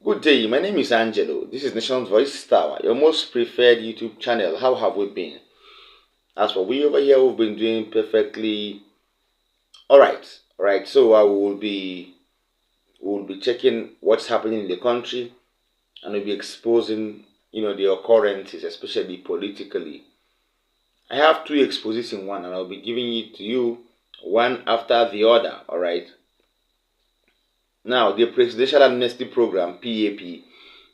Good day, my name is Angelo. This is Nation's Voice Tower, your most preferred YouTube channel. How have we been? As for we over here, we've been doing perfectly alright. Alright, so I will be checking what's happening in the country, and we'll be exposing the occurrences, especially politically. I have two exposits in one, and I'll be giving it to you one after the other. Alright. Now, the Presidential Amnesty Program (PAP)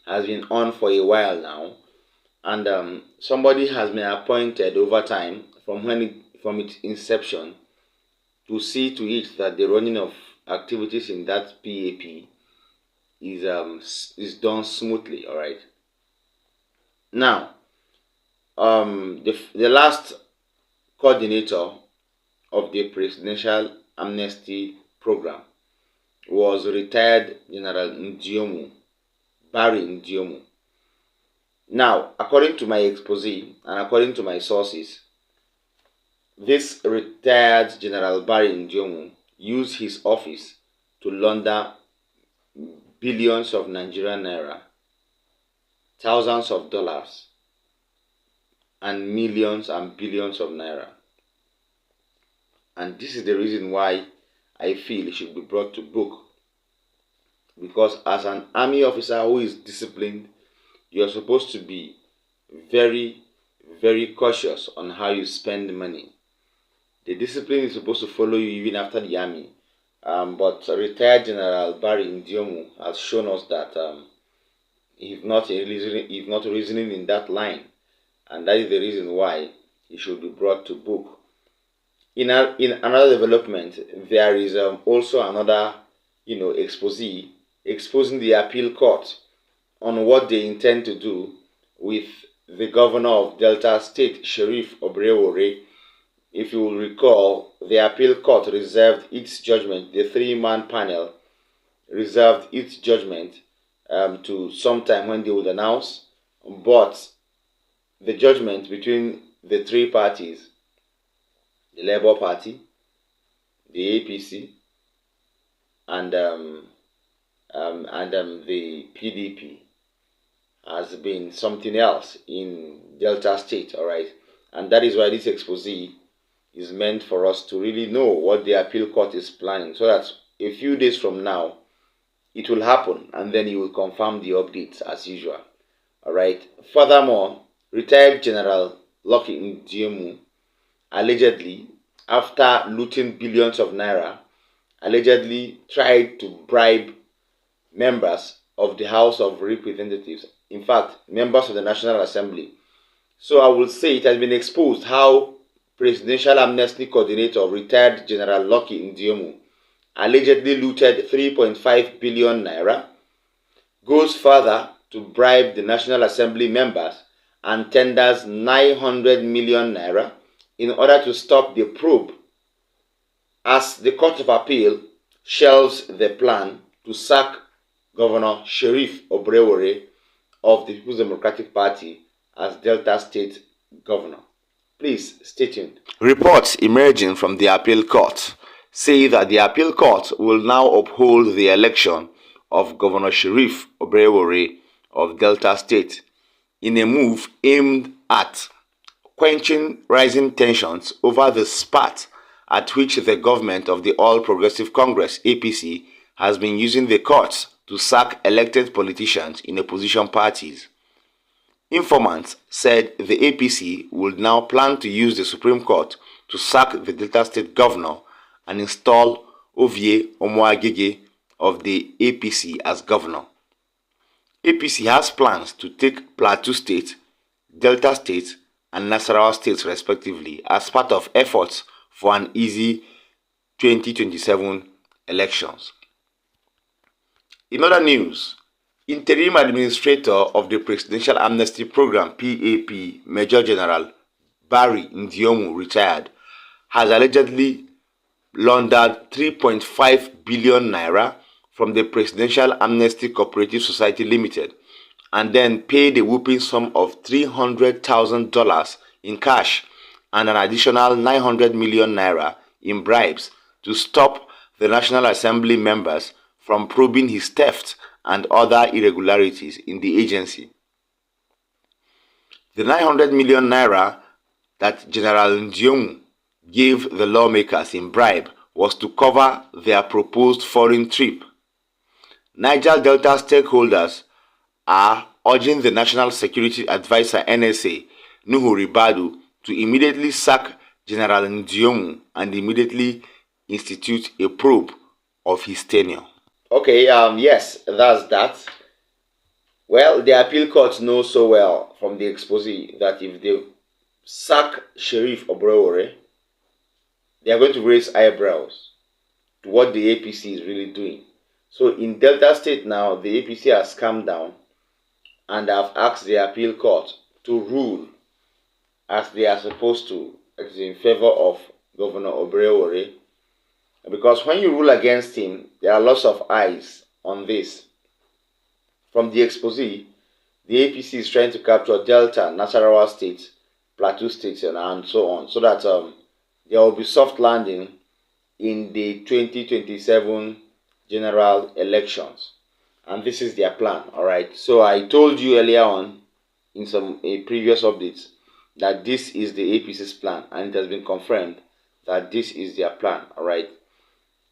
has been on for a while now, and somebody has been appointed over time from its inception to see to it that the running of activities in that PAP is done smoothly. All right. Now, the last coordinator of the Presidential Amnesty Program was retired General Barry Ndiomu. Now, according to my expose and according to my sources, this retired General Barry Ndiomu used his office to launder billions of Nigerian naira, thousands of dollars, and millions and billions of naira. And this is the reason why I feel it should be brought to book. Because as an army officer who is disciplined, you're supposed to be very, very cautious on how you spend money. The discipline is supposed to follow you even after the army. But retired General Barry Ndiomu has shown us that he's not reasoning in that line. And that is the reason why he should be brought to book. In another development, there is also another, expose exposing the appeal court on what they intend to do with the governor of Delta State, Sheriff Obrewore. If you will recall, the appeal court reserved its judgment, the three-man panel reserved its judgment to sometime when they would announce, but the judgment between the three parties, the Labour Party, the A.P.A, and the PDP, has been something else in Delta State, all right? And that is why this expose is meant for us to really know what the appeal court is planning, so that a few days from now, it will happen, and then you will confirm the updates as usual, all right? Furthermore, retired General Lucky Ndiemu allegedly, after looting billions of naira, allegedly tried to bribe members of the House of Representatives, in fact, members of the National Assembly. So I will say it has been exposed how Presidential Amnesty Coordinator, retired General Lucky Ndiemu, allegedly looted 3.5 billion naira, goes further to bribe the National Assembly members, and tenders 900 million naira in order to stop the probe, as the Court of Appeal shelves the plan to sack Governor Sheriff Obrewore of the People's Democratic Party as Delta State Governor. Please stay tuned. Reports emerging from the appeal court say that the appeal court will now uphold the election of Governor Sheriff Obrewore of Delta State in a move aimed at quenching rising tensions over the spat at which the government of the All Progressive Congress (APC) has been using the courts to sack elected politicians in opposition parties. Informants said the APC would now plan to use the Supreme Court to sack the Delta State governor and install Ovie Omoagege of the APC as governor. APC has plans to take Plateau State, Delta State, and Nasarawa States respectively as part of efforts for an easy 2027 elections. In other news, Interim Administrator of the Presidential Amnesty Program (PAP), Major General Barry Ndiomu, retired, has allegedly laundered 3.5 billion naira from the Presidential Amnesty Cooperative Society Limited, and then paid a whooping sum of $300,000 in cash and an additional 900 million naira in bribes to stop the National Assembly members from probing his theft and other irregularities in the agency. The 900 million naira that General Ndiong gave the lawmakers in bribe was to cover their proposed foreign trip. Niger Delta stakeholders are urging the National Security Advisor NSA, Nuhu Ribadu, to immediately sack General Ndiong and immediately institute a probe of his tenure. Okay, yes, that's that. Well, the appeal court knows so well from the expose that if they sack Sheriff Obrewore, they are going to raise eyebrows to what the APC is really doing. So in Delta State now, the APC has calmed down and have asked the appeal court to rule as they are supposed to, in favor of Governor Obrewore. Because when you rule against him, there are lots of eyes on this. From the expose, the APC is trying to capture Delta, Nasarawa State, Plateau State, and so on, so that there will be soft landing in the 2027 general elections. And this is their plan, all right? So I told you earlier on in some previous updates that this is the APC's plan, and it has been confirmed that this is their plan, all right?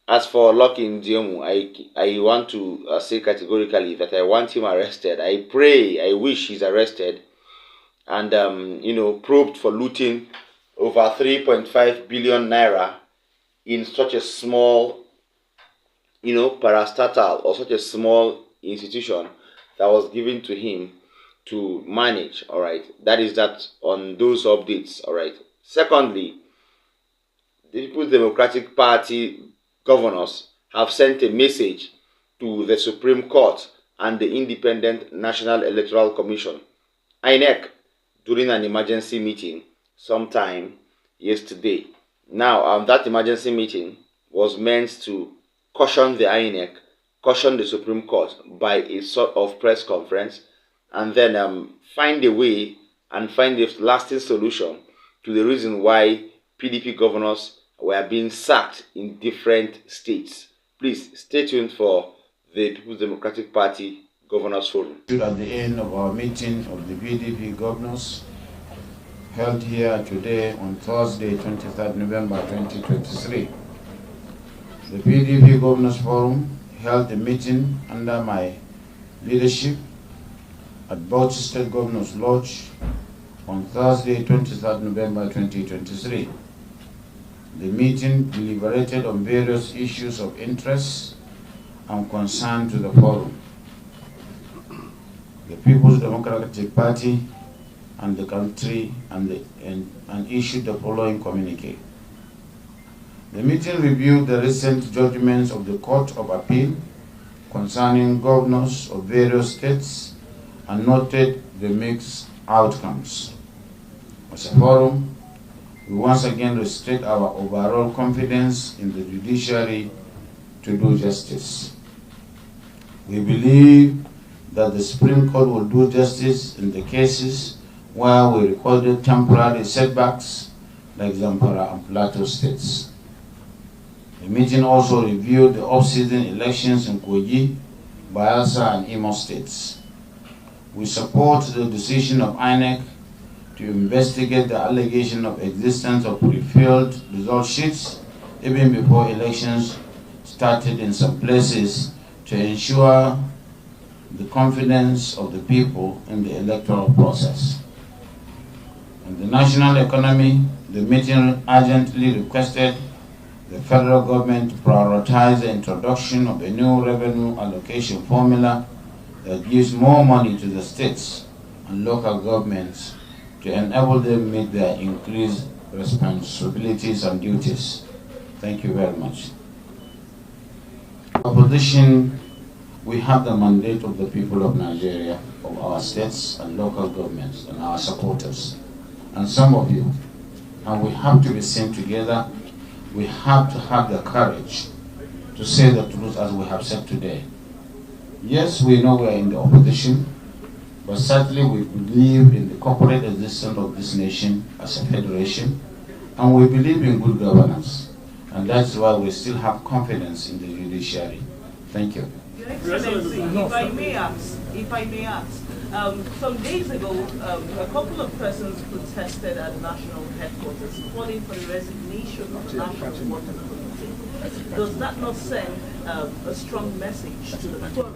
As for Lucky Ndiomu, I want to say categorically that I want him arrested. I pray, I wish he's arrested and, probed for looting over 3.5 billion naira in such a small, parastatal or such a small institution that was given to him to manage, all right? That is that on those updates, all right? Secondly, the People's Democratic Party governors have sent a message to the Supreme Court and the Independent National Electoral Commission, INEC, during an emergency meeting sometime yesterday. Now, that emergency meeting was meant to caution the INEC, caution the Supreme Court by a sort of press conference, and then find a way and find a lasting solution to the reason why PDP governors were being sacked in different states. Please stay tuned for the People's Democratic Party Governors Forum. At the end of our meeting of the PDP governors held here today on Thursday, 23rd November 2023, the PDP Governors Forum held a meeting under my leadership at Bauchi State Governors Lodge on Thursday, 23rd November 2023. The meeting deliberated on various issues of interest and concern to the forum, the People's Democratic Party and the country, and issued the following communique. The meeting reviewed the recent judgments of the Court of Appeal concerning governors of various states and noted the mixed outcomes. As a forum, we once again restrict our overall confidence in the judiciary to do justice. We believe that the Supreme Court will do justice in the cases where we recorded temporary setbacks like Zamfara and Plateau states. The meeting also reviewed the off-season elections in Kogi, Bayelsa, and Imo states. We support the decision of INEC to investigate the allegation of existence of pre-filled result sheets even before elections started in some places to ensure the confidence of the people in the electoral process. In the national economy, the meeting urgently requested the federal government to prioritize the introduction of a new revenue allocation formula that gives more money to the states and local governments to enable them meet their increased responsibilities and duties. Thank you very much. Opposition, we have the mandate of the people of Nigeria, of our states and local governments and our supporters, and some of you. And we have to be seen together. We have to have the courage to say the truth as we have said today. Yes, we know we are in the opposition, but certainly we believe in the corporate existence of this nation as a federation, and we believe in good governance. And that's why we still have confidence in the judiciary. Thank you. Excellency, if I may ask, some days ago, a couple of persons protested at national headquarters calling for the resignation of the National Working Committee. Does that not send a strong message to the poor?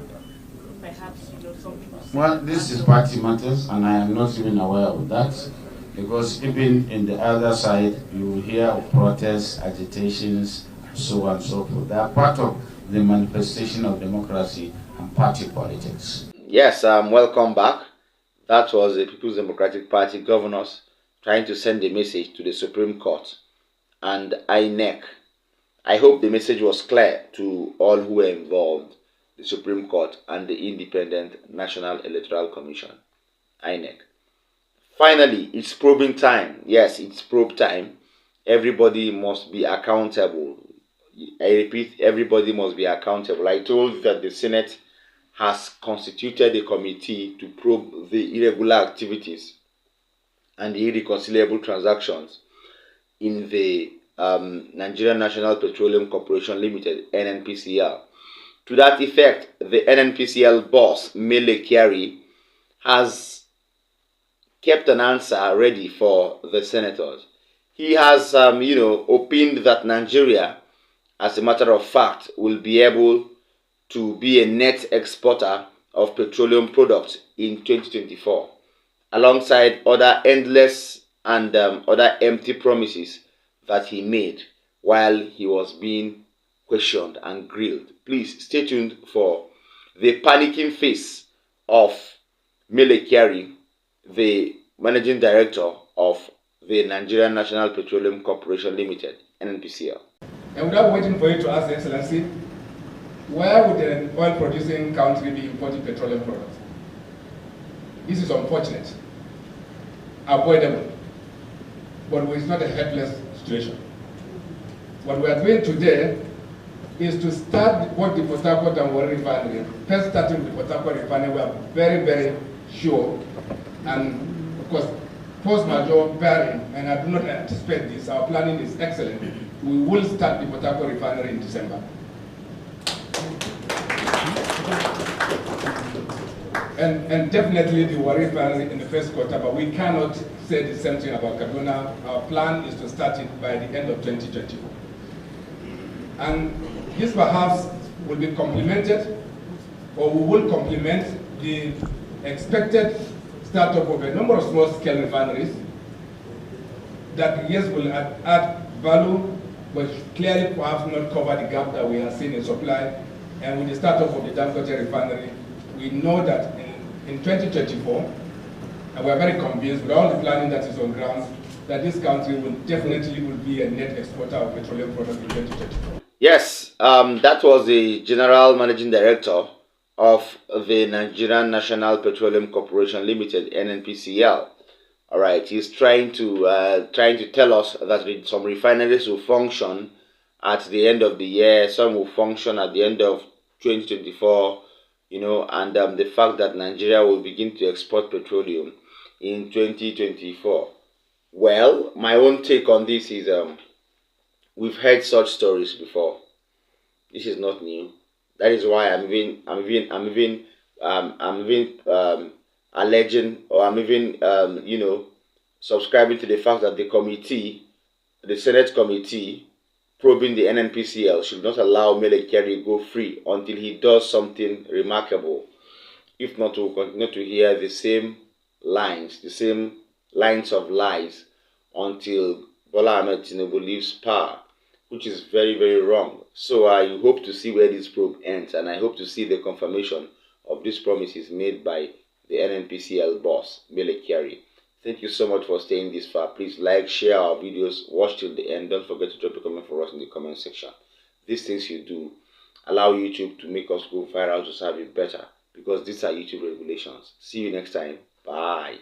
Perhaps, some people say. Well, this is party matters, and I am not even aware of that, because even in the other side, you will hear of protests, agitations, so on and so forth. They are part of the manifestation of democracy and party politics. Yes, welcome back. That was the People's Democratic Party governors trying to send a message to the Supreme Court and INEC. I hope the message was clear to all who were involved, the Supreme Court and the Independent National Electoral Commission, INEC. Finally, it's probing time. Yes, it's probe time. Everybody must be accountable. I repeat, everybody must be accountable. I told you that the Senate has constituted a committee to probe the irregular activities and the irreconcilable transactions in the Nigerian National Petroleum Corporation Limited, NNPCL. To that effect, the NNPCL boss, Mele Kyari, has kept an answer ready for the senators. He has, opined that Nigeria, as a matter of fact, will be able to be a net exporter of petroleum products in 2024, alongside other endless and other empty promises that he made while he was being questioned and grilled. Please stay tuned for the panicking face of Mele Kyari, the managing director of the Nigerian National Petroleum Corporation Limited, NNPCL. And without waiting for you to ask the Excellency, where would an oil-producing country be importing petroleum products? This is unfortunate, avoidable, but it's not a helpless situation. What we are doing today is to start both the Port Harcourt and Warri refinery. First starting with the Port Harcourt refinery, we are very, very sure, and of course, force majeure bearing, and I do not anticipate this, our planning is excellent. We will start the Port Harcourt refinery in December. And definitely the Warri refinery in the first quarter, but we cannot say the same thing about Kaduna. Our plan is to start it by the end of 2024. And this perhaps will be complemented, or we will complement the expected startup of a number of small-scale refineries that, yes, will add value, but clearly perhaps not cover the gap that we are seeing in supply. And with the startup of the Dangote refinery, we know that in 2024, and we are very convinced with all the planning that is on ground, that this country will definitely be a net exporter of petroleum products in 2024. Yes, that was the General Managing Director of the Nigerian National Petroleum Corporation Limited, NNPCL. All right, he's trying to tell us that some refineries will function at the end of the year, some will function at the end of 2024, and the fact that Nigeria will begin to export petroleum in 2024. Well, my own take on this is we've heard such stories before. This is not new. That is why I'm even alleging, or I'm even subscribing to the fact that the Senate committee probing the NNPCL should not allow Mele Kyari go free until he does something remarkable. If not, we'll continue to hear the same lines of lies until Bola Ahmed Tinubu leaves power, which is very, very wrong. So I hope to see where this probe ends, and I hope to see the confirmation of these promises made by the NNPCL boss, Mele Kyari. Thank you so much for staying this far. Please like, share our videos, watch till the end. Don't forget to drop a comment for us in the comment section. These things you do allow YouTube to make us go viral to serve you better, because these are YouTube regulations. See you next time. Bye.